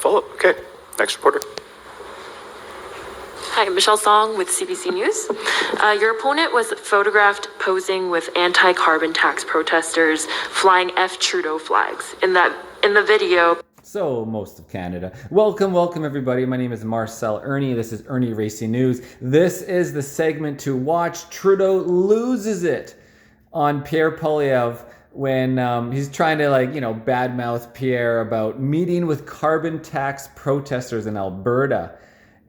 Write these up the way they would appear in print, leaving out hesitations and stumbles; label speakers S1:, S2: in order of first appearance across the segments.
S1: follow. Okay, next reporter.
S2: Hi, Michelle Song with CBC News. Your opponent was photographed posing with anti-carbon tax protesters flying F Trudeau flags. In the video.
S3: So, most of Canada. Welcome everybody. My name is Marcel Ernie. This is Ernie Racing News. This is the segment to watch. Trudeau loses it on Pierre Poilievre when he's trying to badmouth Pierre about meeting with carbon tax protesters in Alberta.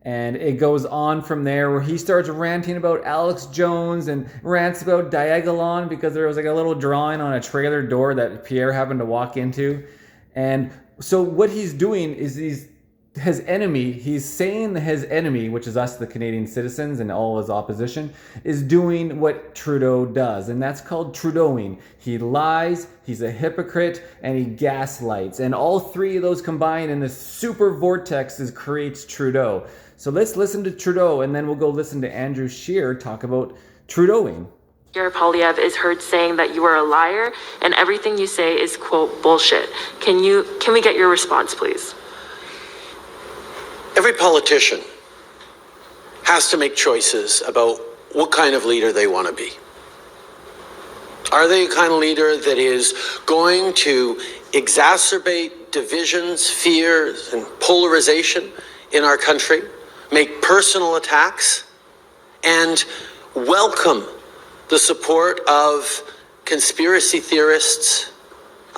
S3: And it goes on from there where he starts ranting about Alex Jones and rants about Diagolon because there was a little drawing on a trailer door that Pierre happened to walk into. And so what he's doing is he's saying his enemy, which is us, the Canadian citizens, and all his opposition, is doing what Trudeau does, and that's called Trudeauing. He lies, he's a hypocrite, and he gaslights. And all three of those combined in this super vortex creates Trudeau. So let's listen to Trudeau, and then we'll go listen to Andrew Scheer talk about Trudeauing.
S2: Pierre Poilievre is heard saying that you are a liar and everything you say is, quote, bullshit. Can we get your response, please?
S4: Every politician has to make choices about what kind of leader they want to be. Are they a kind of leader that is going to exacerbate divisions, fears, and polarization in our country, make personal attacks, and welcome the support of conspiracy theorists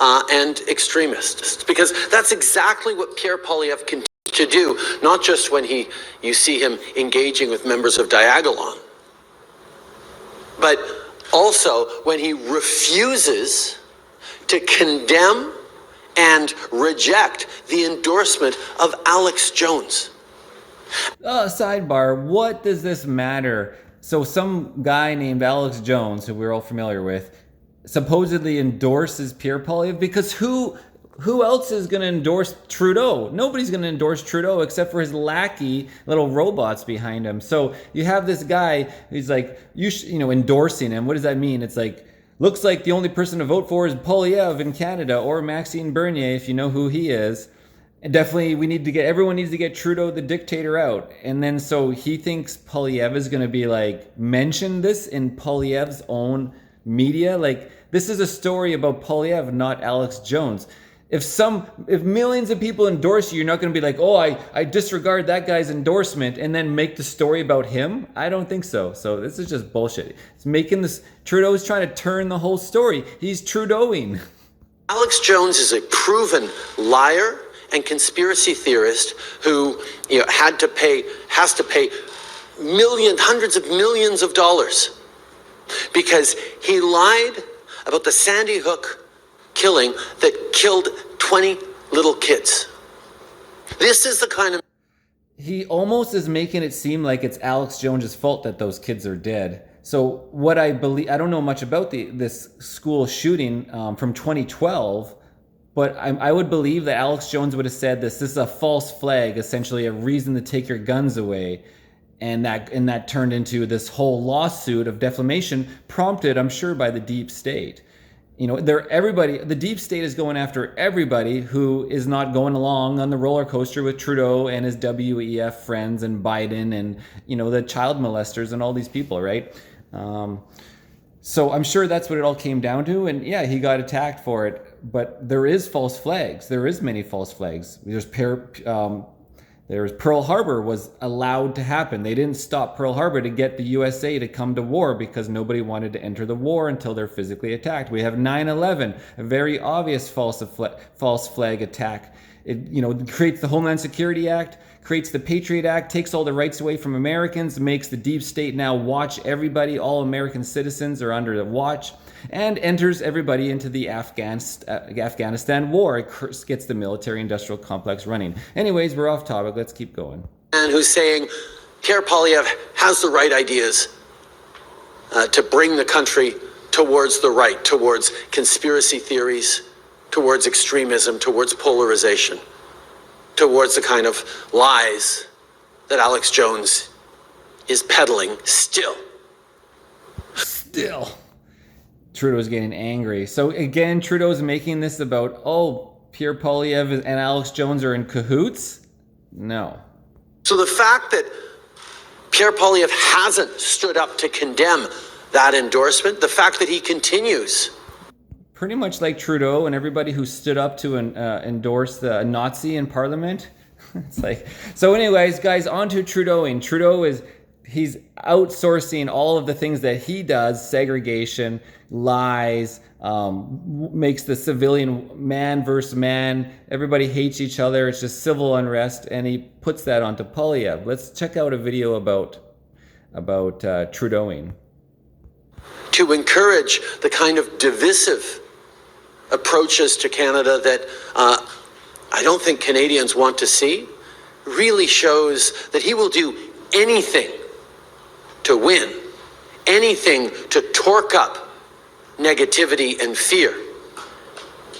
S4: and extremists? Because that's exactly what Pierre Poilievre continues to do, not just when you see him engaging with members of Diagolon, but also when he refuses to condemn and reject the endorsement of Alex Jones.
S3: Sidebar, what does this matter? So some guy named Alex Jones, who we're all familiar with, supposedly endorses Pierre Poilievre because who else is going to endorse Trudeau? Nobody's going to endorse Trudeau except for his lackey little robots behind him. So you have this guy who's endorsing him. What does that mean? It's looks like the only person to vote for is Poilievre in Canada, or Maxime Bernier, if you know who he is. And definitely everyone needs to get Trudeau the dictator out. And then so he thinks Poilievre is going to be mention this in Poilievre's own media. This is a story about Poilievre, not Alex Jones. If millions of people endorse you, you're not going to be I disregard that guy's endorsement and then make the story about him. I don't think so. So this is just bullshit. Trudeau is trying to turn the whole story. He's Trudeauing.
S4: Alex Jones is a proven liar and conspiracy theorist who has to pay hundreds of millions of dollars because he lied about the Sandy Hook killing that killed 20 little kids. This is the kind of...
S3: He almost is making it seem like it's Alex Jones' fault that those kids are dead. So what I believe, I don't know much about this school shooting from 2012, but I would believe that Alex Jones would have said this is a false flag, essentially a reason to take your guns away. And that turned into this whole lawsuit of defamation, prompted, I'm sure, by the deep state. The deep state is going after everybody who is not going along on the roller coaster with Trudeau and his WEF friends and Biden and, the child molesters and all these people, right? So I'm sure that's what it all came down to. And yeah, he got attacked for it. But there is false flags. There is many false flags. There's Pearl Harbor was allowed to happen. They didn't stop Pearl Harbor to get the USA to come to war because nobody wanted to enter the war until they're physically attacked. We have 9/11, a very obvious false flag attack. It creates the Homeland Security Act, creates the Patriot Act, takes all the rights away from Americans, makes the deep state now watch everybody. All American citizens are under the watch, and enters everybody into the Afghanistan war. It gets the military-industrial complex running. Anyways, we're off topic. Let's keep going.
S4: And who's saying Pierre Poilievre has the right ideas to bring the country towards the right, towards conspiracy theories, towards extremism, towards polarization, towards the kind of lies that Alex Jones is peddling still.
S3: Trudeau's getting angry. So again, Trudeau's making this about, Pierre Poilievre and Alex Jones are in cahoots? No.
S4: So the fact that Pierre Poilievre hasn't stood up to condemn that endorsement, the fact that he continues.
S3: Pretty much like Trudeau and everybody who stood up to endorse the Nazi in Parliament. It's like, so anyways, guys, on to Trudeauing. He's outsourcing all of the things that he does, segregation, lies, makes the civilian man versus man. Everybody hates each other. It's just civil unrest, and he puts that onto Poilievre. Let's check out a video about Trudeauing.
S4: To encourage the kind of divisive approaches to Canada that I don't think Canadians want to see, really shows that he will do anything to win, anything to torque up negativity and fear.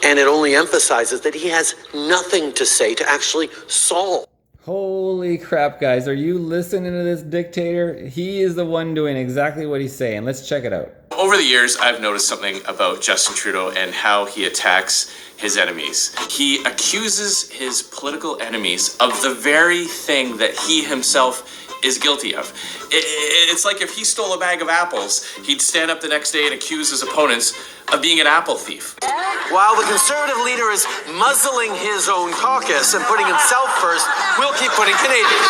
S4: And it only emphasizes that he has nothing to say to actually solve.
S3: Holy crap, guys. Are you listening to this dictator? He is the one doing exactly what he's saying. Let's check it out.
S1: Over the years, I've noticed something about Justin Trudeau and how he attacks his enemies. He accuses his political enemies of the very thing that he himself is guilty of. It's like if he stole a bag of apples, he'd stand up the next day and accuse his opponents of being an apple thief.
S4: While the Conservative leader is muzzling his own caucus and putting himself first, we'll keep putting Canadians.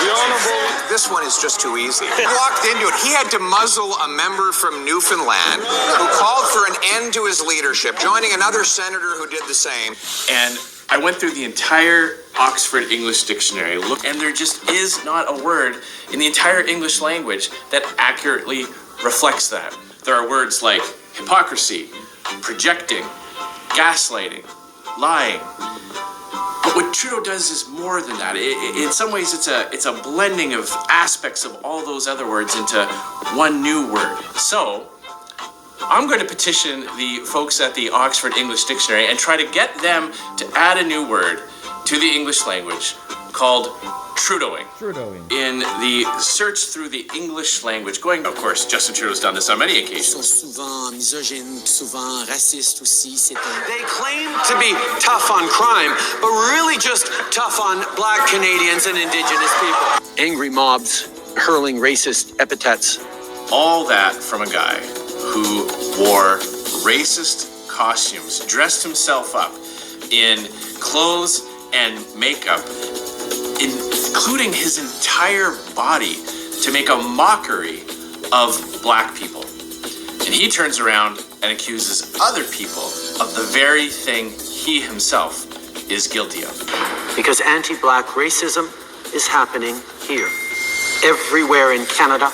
S5: The Honourable. This one is just too easy. He walked into it. He had to muzzle a member from Newfoundland who called for an end to his leadership, joining another senator who did the same.
S1: And I went through the entire Oxford English Dictionary, and there just is not a word in the entire English language that accurately reflects that. There are words like hypocrisy, projecting, gaslighting, lying. But what Trudeau does is more than that. In some ways, it's a blending of aspects of all those other words into one new word. So I'm going to petition the folks at the Oxford English Dictionary and try to get them to add a new word to the English language called Trudeauing.
S3: Trudeauing.
S1: In the search through the English language, going, of course, Justin Trudeau's done this on many occasions.
S4: They claim to be tough on crime, but really just tough on Black Canadians and Indigenous people. Angry mobs hurling racist epithets.
S1: All that from a guy who wore racist costumes, dressed himself up in clothes and makeup, including his entire body, to make a mockery of Black people. And he turns around and accuses other people of the very thing he himself is guilty of.
S4: Because anti-Black racism is happening here, everywhere in Canada,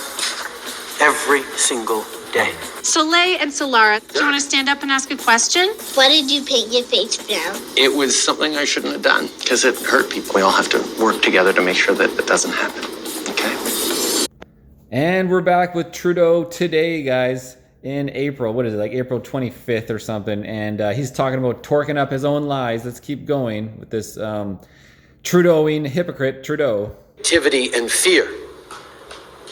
S4: every single day.
S6: Soleil and Solara, do you want to stand up and ask a question?
S7: Why did you paint your face brown?
S4: It was something I shouldn't have done because it hurt people. We all have to work together to make sure that it doesn't happen. Okay?
S3: And we're back with Trudeau today, guys, in April. What is it, like April 25th or something? And he's talking about torquing up his own lies. Let's keep going with this Trudeauing hypocrite Trudeau.
S4: Activity and fear.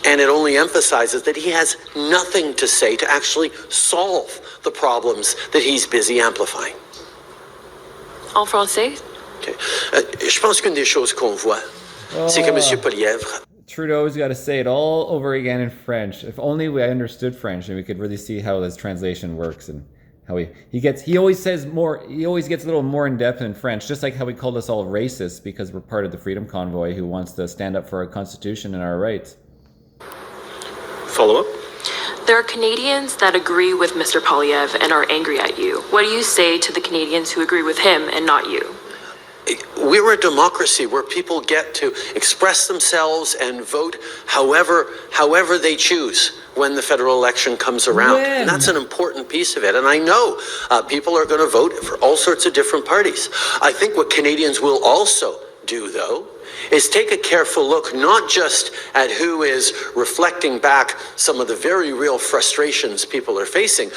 S4: And it only emphasizes that he has nothing to say to actually solve the problems that he's busy amplifying.
S2: En français?
S4: Okay. Je pense qu'une des choses qu'on voit, c'est que M. Poilievre.
S3: Trudeau's got to say it all over again in French. If only we understood French, and we could really see how this translation works and how he always says more. He always gets a little more in depth in French, just like how he called us all racist because we're part of the Freedom Convoy who wants to stand up for our Constitution and our rights.
S4: Follow up?
S2: There are Canadians that agree with Mr. Poilievre and are angry at you. What do you say to the Canadians who agree with him and not you?
S4: We're a democracy where people get to express themselves and vote however they choose when the federal election comes around.
S3: When?
S4: And that's an important piece of it. And I know people are going to vote for all sorts of different parties. I think what Canadians will also do, though, is take a careful look not just at who is reflecting back some of the very real frustrations people are facing,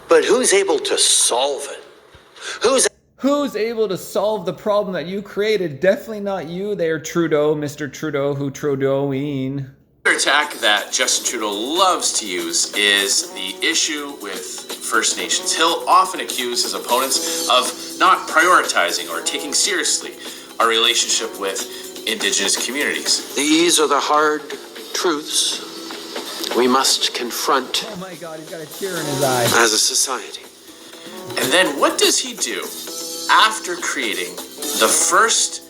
S4: but who's able to solve it.
S3: Who's able to solve the problem that you created? Definitely not you there, Trudeau, Mr. Trudeau, who Trudeauing.
S1: Another attack that Justin Trudeau loves to use is the issue with First Nations. He'll often accuse his opponents of not prioritizing or taking seriously our relationship with Indigenous communities.
S4: These are the hard truths we must confront
S3: Oh my God, he's got a tear in his eye.
S4: as a society.
S1: And then what does he do after creating the first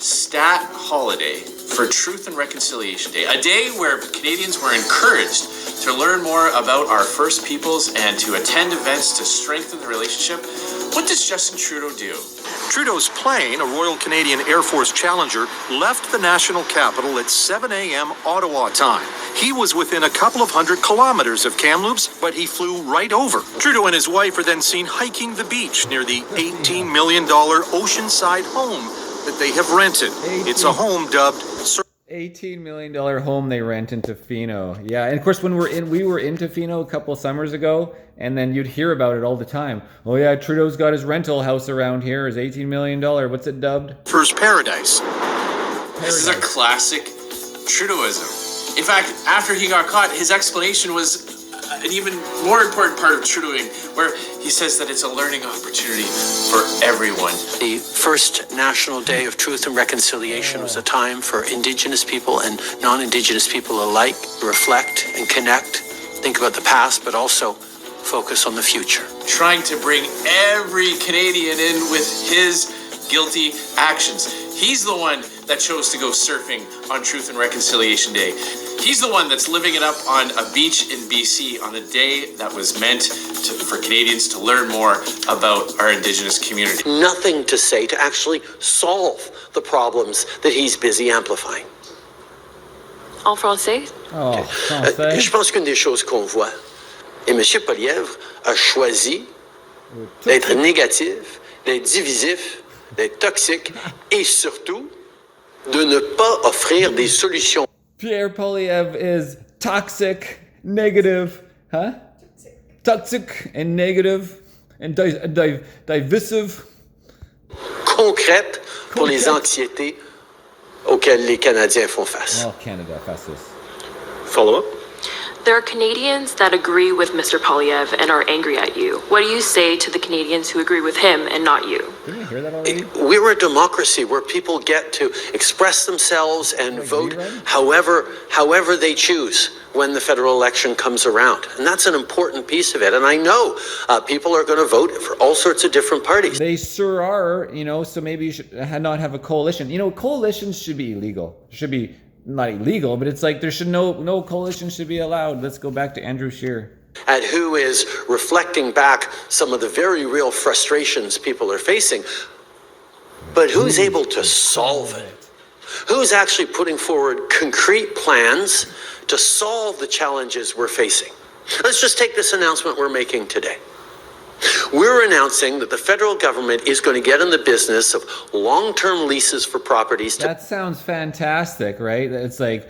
S1: stat holiday for Truth and Reconciliation Day, a day where Canadians were encouraged to learn more about our First Peoples and to attend events to strengthen the relationship? What does Justin Trudeau do?
S8: Trudeau's plane, a Royal Canadian Air Force Challenger, left the national capital at 7 a.m. Ottawa time. He was within a couple of 100 kilometers of Kamloops, but he flew right over. Trudeau and his wife are then seen hiking the beach near the $18 million oceanside home that they have rented. It's a home dubbed
S3: $18 million home they rent in Tofino. Yeah, and of course when we were in Tofino a couple summers ago, and then you'd hear about it all the time. Oh yeah, Trudeau's got his rental house around here, is $18 million. What's it dubbed?
S8: Surfer's Paradise.
S1: This is a classic Trudeauism. In fact, after he got caught, his explanation was an even more important part of Trudeauing, where he says that it's a learning opportunity for everyone.
S4: The first National Day of Truth and Reconciliation was a time for Indigenous people and non-Indigenous people alike to reflect and connect, think about the past, but also focus on the future.
S1: Trying to bring every Canadian in with his guilty actions. He's the one that chose to go surfing on Truth and Reconciliation Day. He's the one that's living it up on a beach in BC on a day that was meant for Canadians to learn more about our Indigenous community.
S4: Nothing to say to actually solve the problems that he's busy amplifying.
S2: En français?
S3: Oh,
S4: Je
S3: français.
S4: pense qu'une des choses qu'on voit, et M. Poilievre a choisi d'être négatif, d'être divisif, d'être toxique et surtout de ne pas offrir des solutions.
S3: Pierre Poilievre is toxic, negative, huh? Toxic and negative and divisive.
S4: Concrètes pour les anxiétés auxquelles les Canadiens font face.
S3: Oh, Canada, fastest.
S8: Follow up?
S2: There are Canadians that agree with Mr. Poilievre and are angry at you. What do you say to the Canadians who agree with him and not you?
S3: Didn't you hear that already?
S4: We're a democracy where people get to express themselves and vote however they choose when the federal election comes around. And that's an important piece of it. And I know people are going to vote for all sorts of different parties.
S3: They sure are, so maybe you should not have a coalition. Coalitions should be illegal. Should be not illegal, but it's like there should no coalition should be allowed. Let's go back to Andrew Scheer.
S4: At who is reflecting back some of the very real frustrations people are facing, but who's able to solve it? Who's actually putting forward concrete plans to solve the challenges we're facing? Let's just take this announcement we're making today. We're announcing that the federal government is going to get in the business of long-term leases for properties.
S3: That sounds fantastic, right? It's like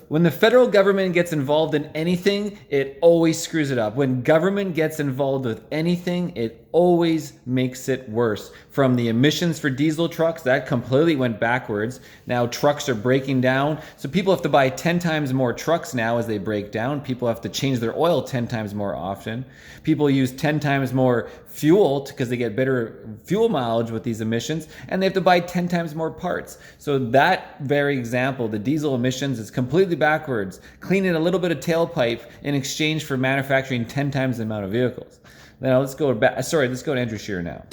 S3: when the federal government gets involved in anything, it always screws it up. When government gets involved with anything, it always makes it worse. From the emissions for diesel trucks, that completely went backwards. Now trucks are breaking down. So people have to buy 10 times more trucks now as they break down. People have to change their oil 10 times more often. People use 10 times more fuel because they get better fuel mileage with these emissions, and they have to buy 10 times more parts. So that very example, the diesel emissions, is completely backwards, cleaning a little bit of tailpipe in exchange for manufacturing 10 times the amount of vehicles. Now let's go to Andrew Scheer now.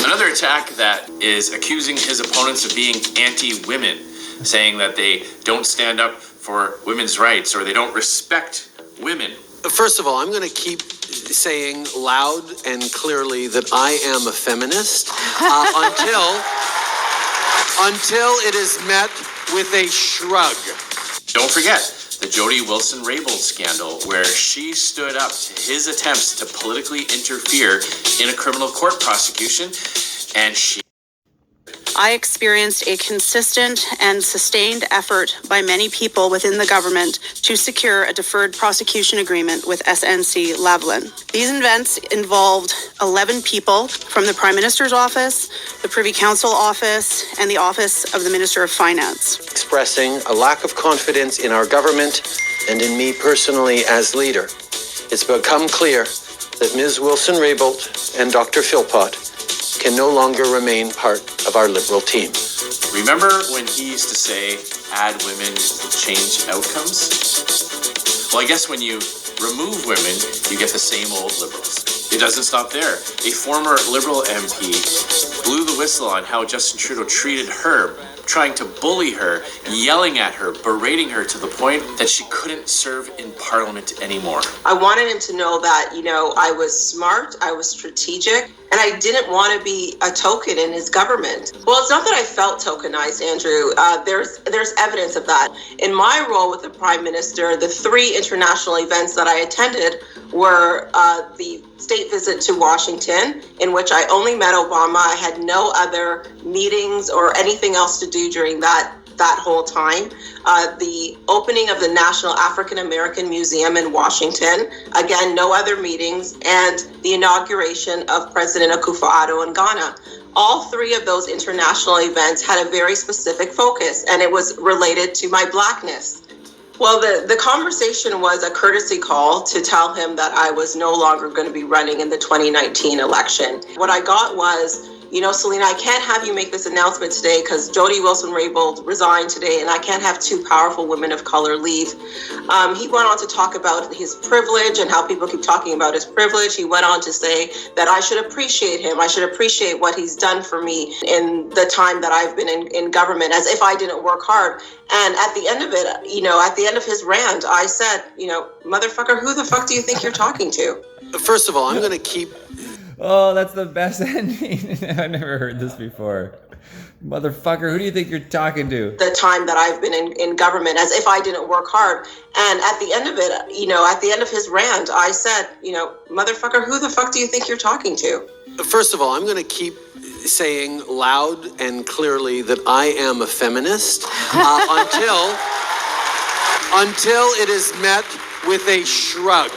S1: Another attack that is accusing his opponents of being anti-women, saying that they don't stand up for women's rights or they don't respect women.
S4: First of all, I'm going to keep saying loud and clearly that I am a feminist until it is met with a shrug.
S1: Don't forget the Jody Wilson-Raybould scandal, where she stood up to his attempts to politically interfere in a criminal court prosecution, and
S9: I experienced a consistent and sustained effort by many people within the government to secure a deferred prosecution agreement with SNC-Lavalin. These events involved 11 people from the Prime Minister's office, the Privy Council office, and the Office of the Minister of Finance.
S4: expressing a lack of confidence in our government and in me personally as leader, it's become clear that Ms. Wilson-Raybould and Dr. Philpott can no longer remain part of our Liberal team.
S1: Remember when he used to say, add women to change outcomes? Well, I guess when you remove women, you get the same old Liberals. It doesn't stop there. A former Liberal MP blew the whistle on how Justin Trudeau treated her, trying to bully her, yelling at her, berating her to the point that she couldn't serve in Parliament anymore.
S10: I wanted him to know that, I was smart, I was strategic, and I didn't want to be a token in his government. Well, it's not that I felt tokenized, Andrew. There's evidence of that. In my role with the Prime Minister, the 3 international events that I attended were the state visit to Washington, in which I only met Obama. I had no other meetings or anything else to do during that whole time. The opening of the National African American Museum in Washington, again, no other meetings, and the inauguration of President Akufo-Addo in Ghana. All 3 of those international events had a very specific focus, and it was related to my Blackness. Well, the conversation was a courtesy call to tell him that I was no longer going to be running in the 2019 election. What I got was, Selena, I can't have you make this announcement today because Jody Wilson-Raybould resigned today, and I can't have 2 powerful women of color leave. He went on to talk about his privilege and how people keep talking about his privilege. He went on to say that I should appreciate him. I should appreciate what he's done for me in the time that I've been in government, as if I didn't work hard. And at the end of it, at the end of his rant, I said, motherfucker, who the fuck do you think you're talking to?
S4: First of all, I'm going to keep...
S3: Oh, that's the best ending. I've never heard this before. Motherfucker, who do you think you're talking to?
S10: The time that I've been in government, as if I didn't work hard. And at the end of it, at the end of his rant, I said, motherfucker, who the fuck do you think you're talking to?
S4: First of all, I'm going to keep saying loud and clearly that I am a feminist until it is met with a shrug.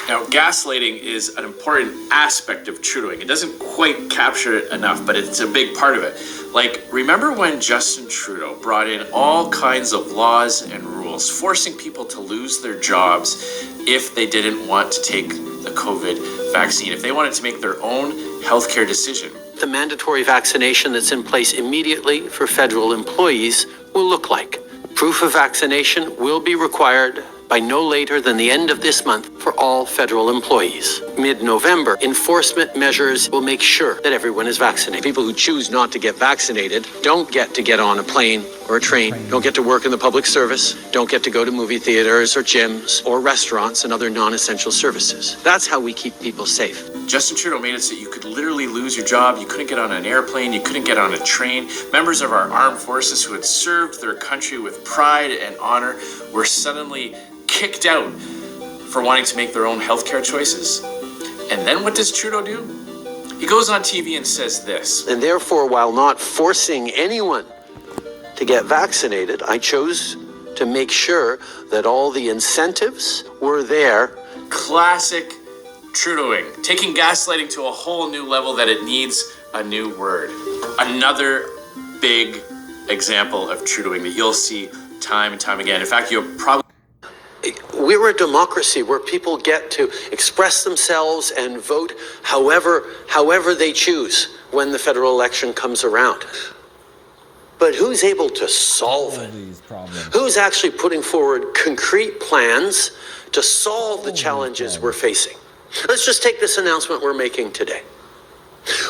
S1: Now, gaslighting is an important aspect of Trudeauing. It doesn't quite capture it enough, but it's a big part of it. Like, remember when Justin Trudeau brought in all kinds of laws and rules, forcing people to lose their jobs if they didn't want to take the COVID vaccine, if they wanted to make their own healthcare decision?
S4: The mandatory vaccination that's in place immediately for federal employees will look like. Proof of vaccination will be required by no later than the end of this month for all federal employees. Mid-November, enforcement measures will make sure that everyone is vaccinated. People who choose not to get vaccinated don't get to get on a plane or a train, don't get to work in the public service, don't get to go to movie theaters or gyms or restaurants and other non-essential services. That's how we keep people safe.
S1: Justin Trudeau made it so you could literally lose your job. You couldn't get on an airplane. You couldn't get on a train. Members of our armed forces who had served their country with pride and honor were suddenly kicked out for wanting to make their own healthcare choices. And then what does Trudeau do? He goes on TV and says this.
S4: And therefore, while not forcing anyone to get vaccinated, I chose to make sure that all the incentives were there.
S1: Classic Trudeauing, taking gaslighting to a whole new level that it needs a new word. Another big example of Trudeauing that you'll see time and time again. In fact, you'll probably...
S4: We're a democracy where people get to express themselves and vote however they choose when the federal election comes around. But who's able to solve it? Who's actually putting forward concrete plans to solve the challenges we're facing? Let's just take this announcement we're making today.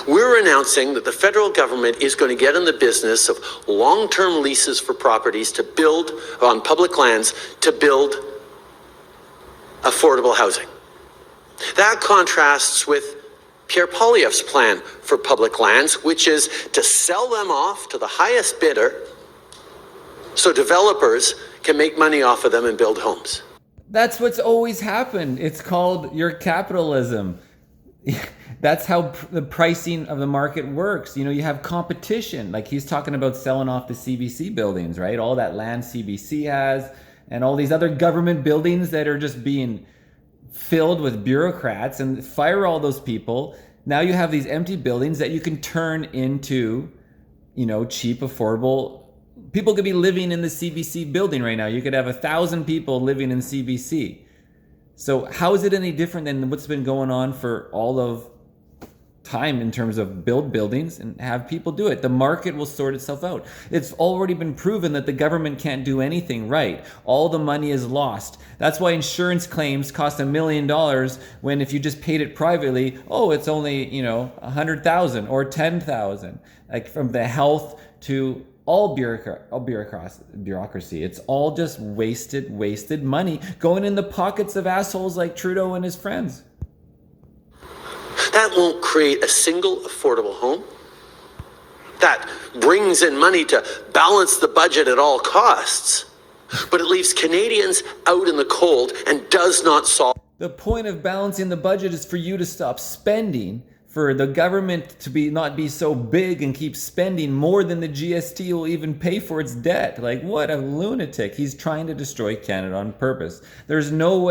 S4: We're announcing that the federal government is going to get in the business of long-term leases for properties to build on public lands to build affordable housing. That contrasts with Pierre Poilievre's plan for public lands, which is to sell them off to the highest bidder so developers can make money off of them and build homes.
S3: That's what's always happened. It's called your capitalism. That's how the pricing of the market works. You have competition. Like he's talking about selling off the CBC buildings, right? All that land CBC has, and all these other government buildings that are just being filled with bureaucrats, and fire all those people. Now you have these empty buildings that you can turn into, cheap, affordable People could be living in the CBC building right now. You could have 1,000 people living in CBC. So how is it any different than what's been going on for all of time in terms of build buildings and have people do it? The market will sort itself out. It's already been proven that the government can't do anything right. All the money is lost. That's why insurance claims cost $1 million when if you just paid it privately, oh, it's only, 100,000 or 10,000. Like from the health to all bureaucracy. It's all just wasted money going in the pockets of assholes like Trudeau and his friends.
S4: That won't create a single affordable home. That brings in money to balance the budget at all costs. But it leaves Canadians out in the cold and does not solve.
S3: The point of balancing the budget is for you to stop spending, for the government to not be so big and keep spending more than the GST will even pay for its debt. Like, what a lunatic. He's trying to destroy Canada on purpose. There's no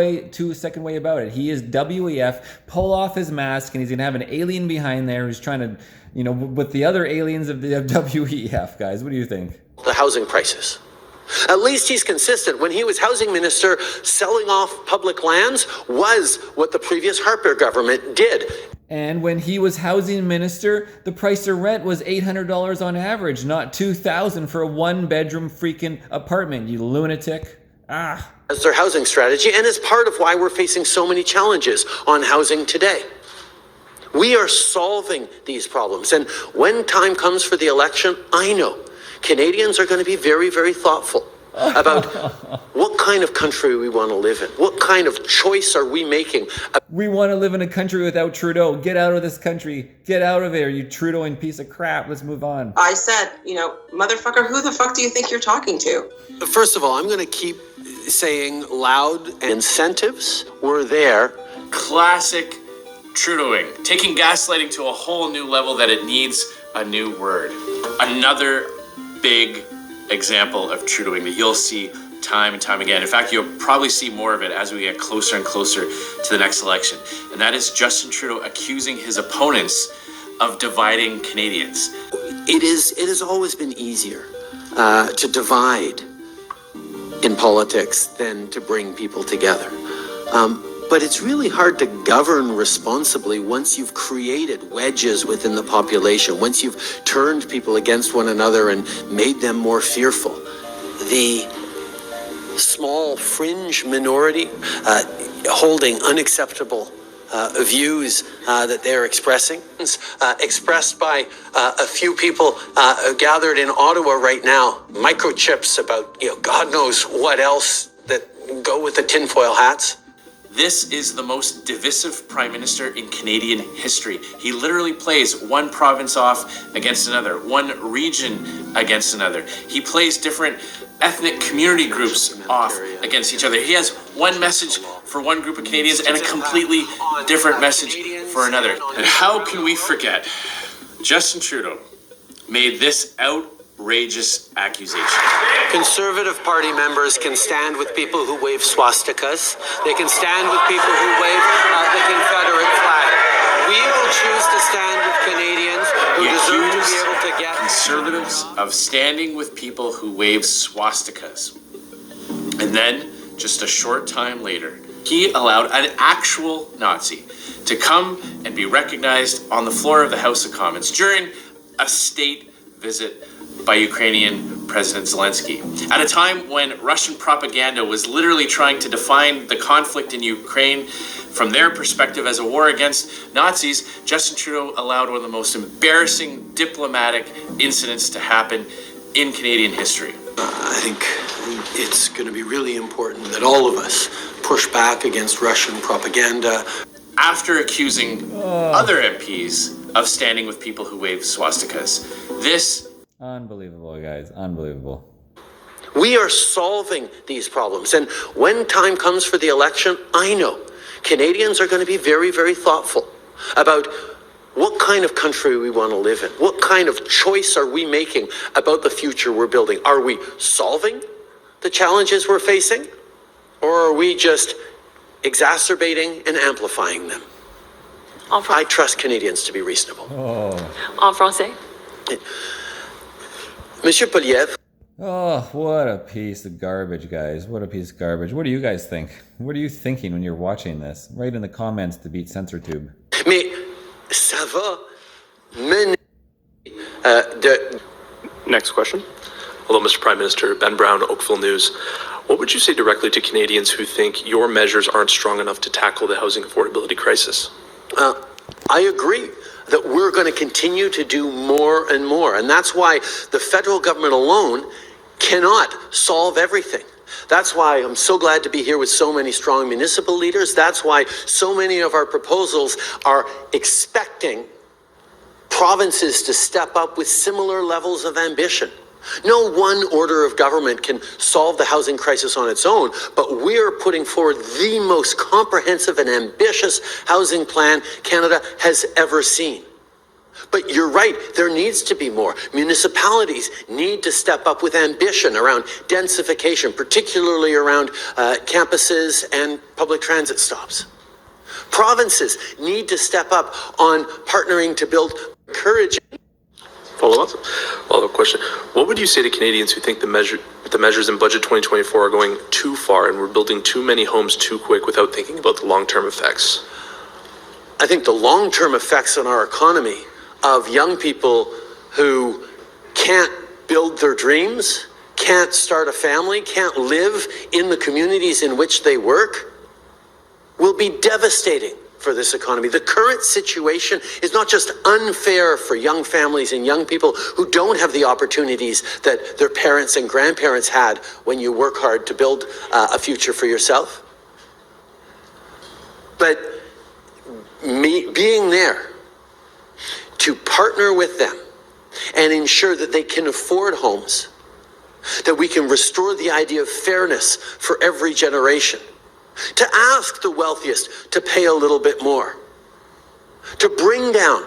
S3: second way about it. He is WEF, pull off his mask, and he's going to have an alien behind there who's trying to, with the other aliens of WEF, guys. What do you think?
S4: The housing crisis. At least he's consistent. When he was housing minister, selling off public lands was what the previous Harper government did.
S3: And when he was housing minister, the price of rent was $800 on average, not $2,000 for a one-bedroom freaking apartment, you lunatic.
S4: As their housing strategy, and is part of why we're facing so many challenges on housing today. We are solving these problems. And when time comes for the election, I know Canadians are going to be very, very thoughtful about what kind of country we want to live in. What kind of choice are we making?
S3: We want to live in a country without Trudeau. Get out of this country. Get out of there, you Trudeauing piece of crap. Let's move on.
S10: I said, motherfucker, who the fuck do you think you're talking to?
S4: First of all, I'm going to keep saying loud incentives were there.
S1: Classic Trudeauing, taking gaslighting to a whole new level that it needs a new word. Another big example of Trudeauing that you'll see time and time again. In fact, you'll probably see more of it as we get closer and closer to the next election. And that is Justin Trudeau accusing his opponents of dividing Canadians.
S4: It has always been easier to divide in politics than to bring people together. But it's really hard to govern responsibly once you've created wedges within the population, once you've turned people against one another and made them more fearful. The small fringe minority holding unacceptable views that they're expressing, expressed by a few people gathered in Ottawa right now, microchips about God knows what else that go with the tinfoil hats.
S1: This is the most divisive prime minister in Canadian history. He literally plays one province off against another, one region against another. He plays different ethnic community groups off against each other. He has one message for one group of Canadians and a completely different message for another. And how can we forget? Justin Trudeau made this outrageous accusation.
S4: Conservative Party members can stand with people who wave swastikas. They can stand with people who wave the Confederate flag. We will choose to stand with Canadians who deserve to be able to get...
S1: Conservatives of standing with people who wave swastikas. And then, just a short time later, he allowed an actual Nazi to come and be recognized on the floor of the House of Commons during a state visit by Ukrainian President Zelensky. At a time when Russian propaganda was literally trying to define the conflict in Ukraine from their perspective as a war against Nazis, Justin Trudeau allowed one of the most embarrassing diplomatic incidents to happen in Canadian history.
S4: I think it's going to be really important that all of us push back against Russian propaganda.
S1: After accusing other MPs of standing with people who wave swastikas, this...
S3: Unbelievable, guys. Unbelievable.
S4: We are solving these problems. And when time comes for the election, I know Canadians are going to be very, very thoughtful about what kind of country we want to live in. What kind of choice are we making about the future we're building? Are we solving the challenges we're facing? Or are we just exacerbating and amplifying them? I trust Canadians to be reasonable.
S2: En français.
S4: Monsieur Poliev.
S3: Oh, what a piece of garbage, guys. What a piece of garbage. What do you guys think? What are you thinking when you're watching this? Write in the comments to beat CensorTube.
S4: Mais ça va mener
S11: Next question. Hello, Mr. Prime Minister. Ben Brown, Oakville News. What would you say directly to Canadians who think your measures aren't strong enough to tackle the housing affordability crisis?
S4: I agree that we're going to continue to do more and more. And that's why the federal government alone cannot solve everything. That's why I'm so glad to be here with so many strong municipal leaders. That's why so many of our proposals are expecting provinces to step up with similar levels of ambition. No one order of government can solve the housing crisis on its own, but we're putting forward the most comprehensive and ambitious housing plan Canada has ever seen. But you're right, there needs to be more. Municipalities need to step up with ambition around densification, particularly around campuses and public transit stops. Provinces need to step up on partnering to build courage.
S11: Follow-up question. What would you say to Canadians who think the measures in Budget 2024 are going too far and we're building too many homes too quick without thinking about the long-term effects?
S4: I think the long-term effects on our economy of young people who can't build their dreams, can't start a family, can't live in the communities in which they work, will be devastating for this economy. The current situation is not just unfair for young families and young people who don't have the opportunities that their parents and grandparents had when you work hard to build a future for yourself. But being there to partner with them and ensure that they can afford homes, that we can restore the idea of fairness for every generation, to ask the wealthiest to pay a little bit more, to bring down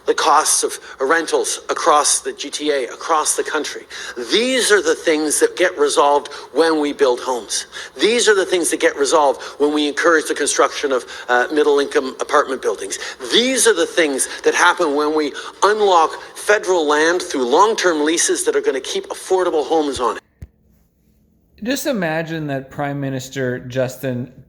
S4: the costs of rentals across the GTA, across the country. These are the things that get resolved when we build homes. These are the things that get resolved when we encourage the construction of middle-income apartment buildings. These are the things that happen when we unlock federal land through long-term leases that are going to keep affordable homes on it.
S3: Just imagine that Prime Minister Justin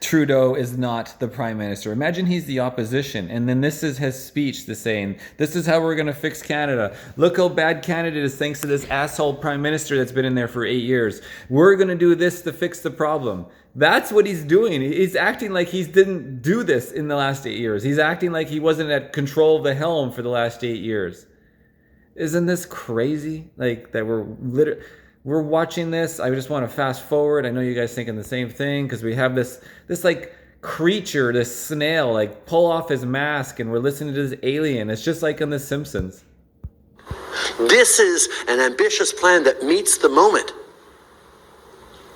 S3: Trudeau is not the Prime Minister. Imagine he's the opposition, and then this is his speech, saying, this is how we're going to fix Canada. Look how bad Canada is thanks to this asshole Prime Minister that's been in there for 8 years. We're going to do this to fix the problem. That's what he's doing. He's acting like he didn't do this in the last 8 years. He's acting like he wasn't at control of the helm for the last 8 years. Isn't this crazy? Like, that we're watching this. I just want to fast forward. I know you guys thinking the same thing, because we have this like creature, this snail, like pull off his mask, and we're listening to this alien. It's just like on The Simpsons.
S4: This is an ambitious plan that meets the moment.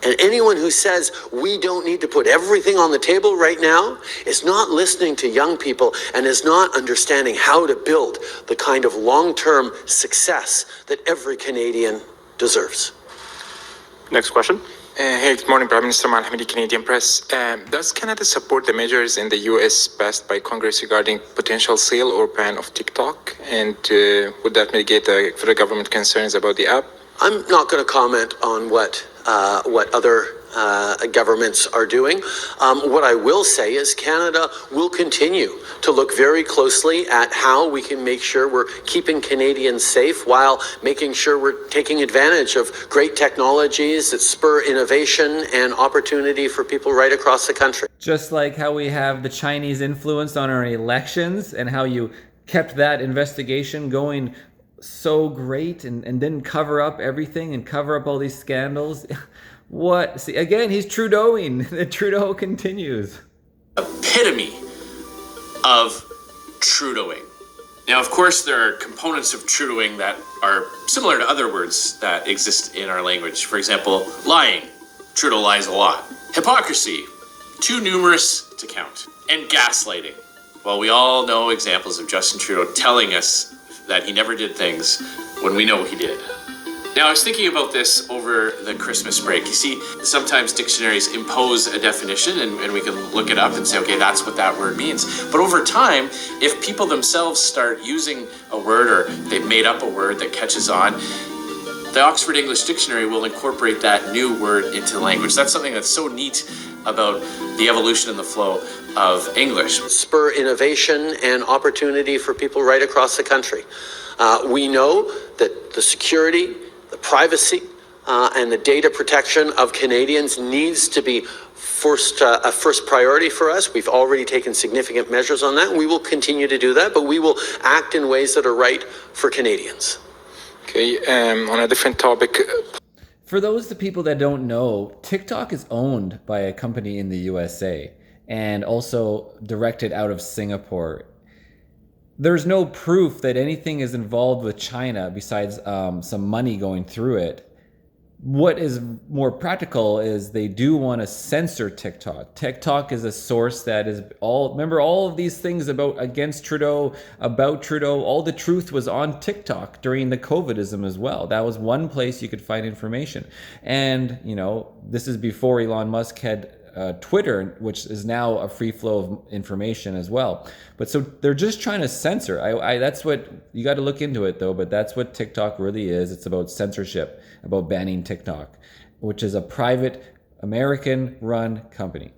S4: And anyone who says we don't need to put everything on the table right now is not listening to young people and is not understanding how to build the kind of long-term success that every Canadian deserves.
S11: Next question.
S12: Hey, good morning, Prime Minister Malhamidi, Canadian Press. Does Canada support the measures in the U.S. passed by Congress regarding potential sale or ban of TikTok? And would that mitigate the federal government concerns about the app?
S4: I'm not going to comment on what other governments are doing. What I will say is Canada will continue to look very closely at how we can make sure we're keeping Canadians safe while making sure we're taking advantage of great technologies that spur innovation and opportunity for people right across the country.
S3: Just like how we have the Chinese influence on our elections and how you kept that investigation going so great and didn't cover up everything and cover up all these scandals. What? See, again, he's Trudeauing. The Trudeau continues.
S1: Epitome of Trudeauing. Now, of course, there are components of Trudeauing that are similar to other words that exist in our language. For example, lying. Trudeau lies a lot. Hypocrisy. Too numerous to count. And gaslighting. Well, we all know examples of Justin Trudeau telling us that he never did things when we know he did. Now, I was thinking about this over the Christmas break. You see, sometimes dictionaries impose a definition and we can look it up and say, okay, that's what that word means. But over time, if people themselves start using a word or they've made up a word that catches on, the Oxford English Dictionary will incorporate that new word into language. That's something that's so neat about the evolution and the flow of English.
S4: Spur innovation and opportunity for people right across the country. We know that the security, the privacy, and the data protection of Canadians needs to be a first priority for us. We've already taken significant measures on that, and we will continue to do that, but we will act in ways that are right for Canadians.
S12: Okay, on a different topic.
S3: For those people that don't know, TikTok is owned by a company in the USA and also directed out of Singapore. There's no proof that anything is involved with China besides some money going through it. What is more practical is they do want to censor TikTok. TikTok is a source that is remember all of these things against Trudeau, about Trudeau, all the truth was on TikTok during the COVIDism as well. That was one place you could find information. And, this is before Elon Musk had Twitter, which is now a free flow of information as well. But so they're just trying to censor. That's what you got to look into it though. But that's what TikTok really is. It's about censorship, about banning TikTok, which is a private American-run company.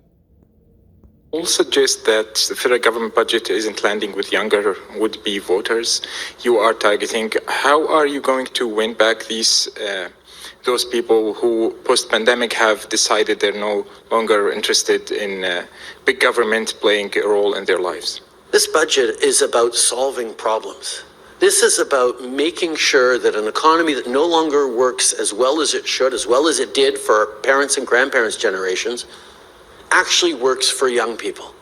S12: All suggest that the federal government budget isn't landing with younger would-be voters you are targeting. How are you going to win back those people who post-pandemic have decided they're no longer interested in big government playing a role in their lives?
S4: This budget is about solving problems. This is about making sure that an economy that no longer works as well as it should, as well as it did for our parents' and grandparents' generations, actually works for young people.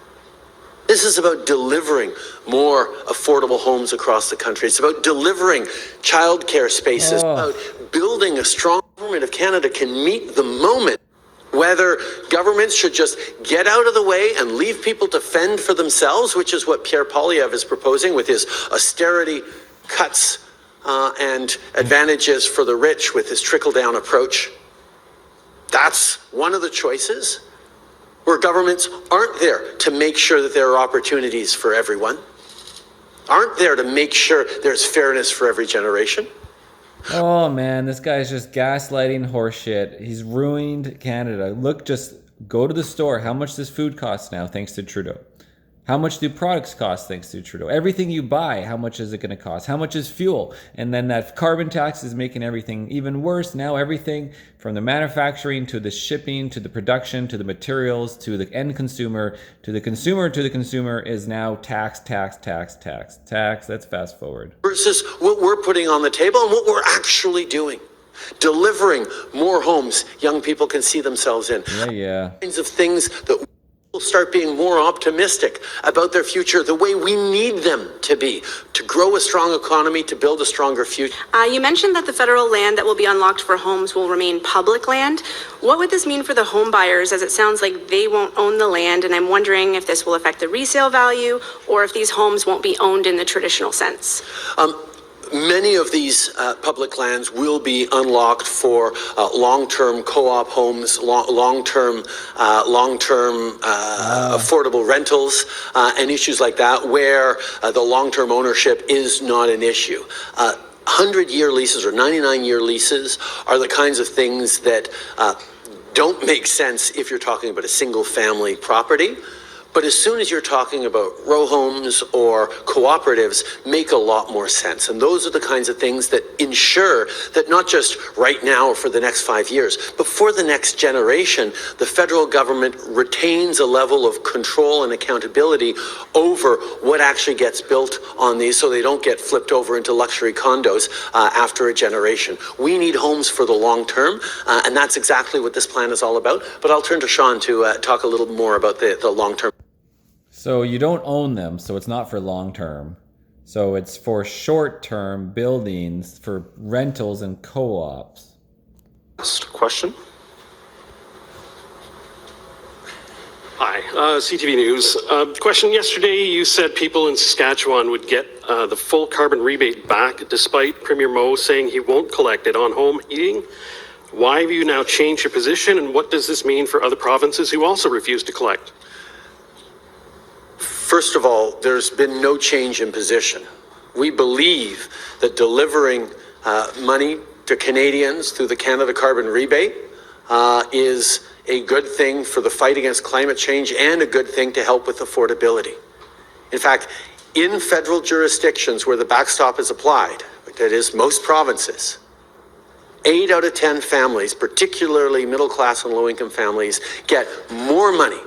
S4: This is about delivering more affordable homes across the country. It's about delivering childcare spaces, about building a strong government of Canada can meet the moment. Whether governments should just get out of the way and leave people to fend for themselves, which is what Pierre Poilievre is proposing with his austerity cuts and advantages for the rich with his trickle-down approach. That's one of the choices, where governments aren't there to make sure that there are opportunities for everyone, aren't there to make sure there's fairness for every generation.
S3: Oh man, this guy's just gaslighting horseshit. He's ruined Canada. Look, just go to the store. How much does food cost now thanks to Trudeau? How much do products cost thanks to Trudeau? Everything you buy, how much is it going to cost? How much is fuel? And then that carbon tax is making everything even worse. Now everything from the manufacturing to the shipping to the production to the materials to the end consumer to the consumer is now tax. Let's fast forward.
S4: Versus what we're putting on the table and what we're actually doing. Delivering more homes young people can see themselves in.
S3: Yeah.
S4: Kinds of things that will start being more optimistic about their future the way we need them to be, to grow a strong economy, to build a stronger future.
S9: You mentioned that the federal land that will be unlocked for homes will remain public land. What would this mean for the home buyers, as it sounds like they won't own the land, and I'm wondering if this will affect the resale value or if these homes won't be owned in the traditional sense?
S4: Many of these public lands will be unlocked for long-term co-op homes, long-term affordable rentals, and issues like that, where the long-term ownership is not an issue. 100-year leases or 99-year leases are the kinds of things that don't make sense if you're talking about a single-family property. But as soon as you're talking about row homes or cooperatives, make a lot more sense. And those are the kinds of things that ensure that not just right now or for the next 5 years, but for the next generation, the federal government retains a level of control and accountability over what actually gets built on these so they don't get flipped over into luxury condos after a generation. We need homes for the long term, and that's exactly what this plan is all about. But I'll turn to Sean to talk a little more about the long term.
S3: So you don't own them, so it's not for long term. So it's for short term buildings for rentals and co-ops.
S13: Next question. Hi, CTV News. Question, yesterday you said people in Saskatchewan would get the full carbon rebate back despite Premier Moe saying he won't collect it on home heating. Why have you now changed your position, and what does this mean for other provinces who also refuse to collect?
S4: First of all, there's been no change in position. We believe that delivering money to Canadians through the Canada Carbon Rebate is a good thing for the fight against climate change and a good thing to help with affordability. In fact, in federal jurisdictions where the backstop is applied, that is most provinces, 8 out of 10 families, particularly middle class and low income families, get more money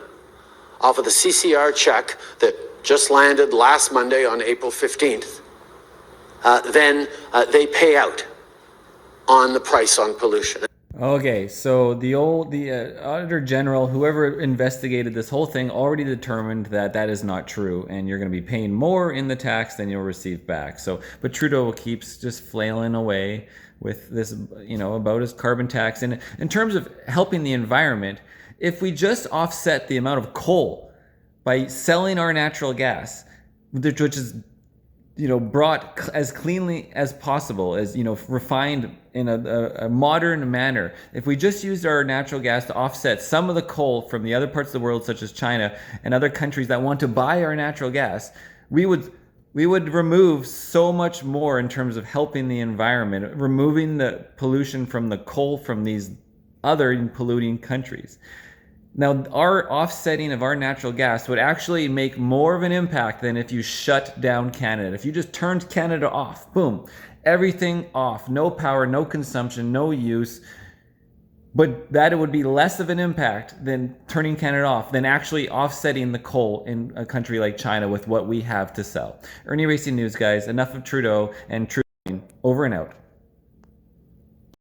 S4: off of the CCR check that just landed last Monday on April 15th than they pay out on the price on pollution.
S3: Okay, so the Auditor General, whoever investigated this whole thing, already determined that that is not true, and you're going to be paying more in the tax than you'll receive back. So, but Trudeau keeps just flailing away with this, about his carbon tax. And in terms of helping the environment, if we just offset the amount of coal by selling our natural gas, which is brought as cleanly as possible, as refined in a modern manner. If we just used our natural gas to offset some of the coal from the other parts of the world, such as China and other countries that want to buy our natural gas, we would remove so much more in terms of helping the environment, removing the pollution from the coal from these other polluting countries. Now, our offsetting of our natural gas would actually make more of an impact than if you shut down Canada. If you just turned Canada off, boom, everything off, no power, no consumption, no use, but that it would be less of an impact than turning Canada off, than actually offsetting the coal in a country like China with what we have to sell. Ernie Racing News, guys, enough of Trudeau and truding. Over and out.